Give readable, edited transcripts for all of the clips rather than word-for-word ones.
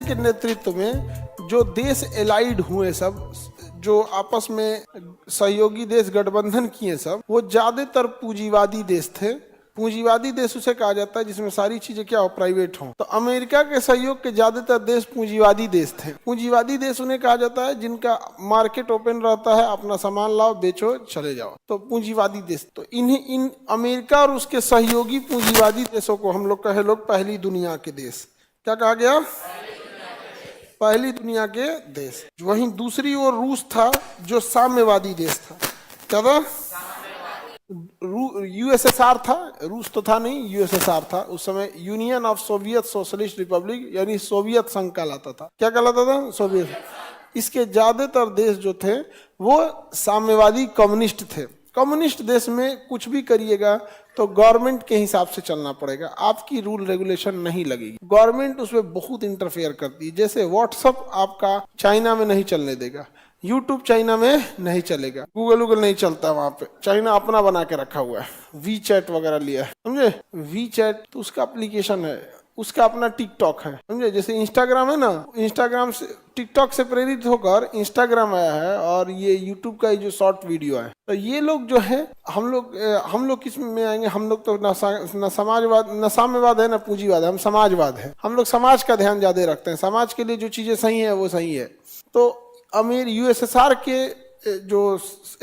के नेतृत्व में जो देश एलाइड हुए, सब जो आपस में सहयोगी देश गठबंधन किए, सब वो ज्यादातर पूंजीवादी देश थे। पूंजीवादी देश उसे कहा जाता है जिसमें सारी चीजें क्या हो, प्राइवेट हो। तो अमेरिका के सहयोग के ज्यादातर देश पूंजीवादी देश थे। पूंजीवादी देश उन्हें कहा जाता है जिनका मार्केट ओपन रहता है, अपना सामान लाओ, बेचो, चले जाओ, तो पूंजीवादी देश। तो इन अमेरिका और उसके सहयोगी पूंजीवादी देशों को हम लोग कहे पहली दुनिया के देश। क्या कहा गया? पहली दुनिया के देश। वहीं दूसरी ओर रूस था जो साम्यवादी देश था। क्या था? यूएसएसआर था, रूस तो था नहीं, यूएसएसआर था उस समय, union of Soviet socialist Republic, यानी सोवियत संघ कहलाता था। क्या कहलाता था? सोवियत। इसके ज्यादातर देश जो थे वो साम्यवादी कम्युनिस्ट थे। कम्युनिस्ट देश में कुछ भी करिएगा तो गवर्नमेंट के हिसाब से चलना पड़ेगा, आपकी रूल रेगुलेशन नहीं लगेगी। गवर्नमेंट उसमें बहुत इंटरफेयर करती है। जैसे व्हाट्सएप आपका चाइना में नहीं चलने देगा, यूट्यूब चाइना में नहीं चलेगा, गूगल नहीं चलता वहां पे, चाइना अपना बना के रखा हुआ है। वी चैट वगैरह लिया है, समझे? वी चैट तो उसका एप्लीकेशन है, उसका अपना टिकटॉक है, समझे? जैसे इंस्टाग्राम है ना, इंस्टाग्राम से टिकटॉक से प्रेरित होकर इंस्टाग्राम आया है, और ये यूट्यूब का जो शॉर्ट वीडियो है। तो ये लोग जो है, हम लोग किस में आएंगे? हम लोग तो न समाजवाद, न साम्यवाद है, न पूंजीवाद है, हम समाजवाद है। हम लोग समाज का ध्यान ज्यादा रखते हैं, समाज के लिए जो चीजें सही है वो सही है। तो यूएसएसआर के जो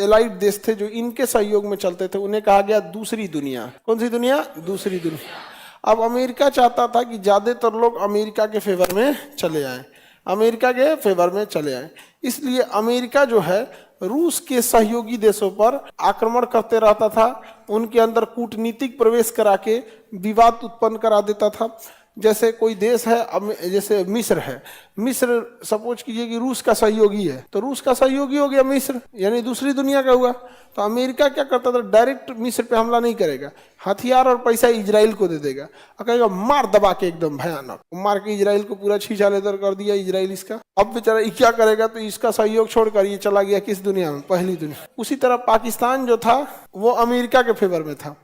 एलाइड देश थे जो इनके सहयोग में चलते थे, उन्हें कहा गया दूसरी दुनिया। कौन सी दुनिया? दूसरी दुनिया। अब अमेरिका चाहता था कि ज्यादातर लोग अमेरिका के फेवर में चले आए, अमेरिका के फेवर में चले आए। इसलिए अमेरिका जो है रूस के सहयोगी देशों पर आक्रमण करते रहता था, उनके अंदर कूटनीतिक प्रवेश करा के विवाद उत्पन्न करा देता था। जैसे कोई देश है, जैसे मिस्र है, मिस्र सपोज कीजिए कि रूस का सहयोगी है, तो रूस का सहयोगी हो गया मिस्र, यानी दूसरी दुनिया का हुआ। तो अमेरिका क्या करता था, डायरेक्ट मिस्र पे हमला नहीं करेगा, हथियार और पैसा इजराइल को दे देगा और कहेगा मार दबा के एकदम भयानक, मार के इजराइल को पूरा छीछा लेदर कर दिया इजराइल इसका। अब बेचारा क्या करेगा, तो इसका सहयोग छोड़कर ये चला गया किस दुनिया में? पहली दुनिया। उसी तरह पाकिस्तान जो था वो अमेरिका के फेवर में था,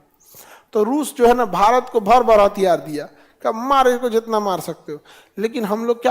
तो रूस जो है ना भारत को भर भर हथियार दिया, का मारे को जितना मार सकते हो। लेकिन हम लोग क्या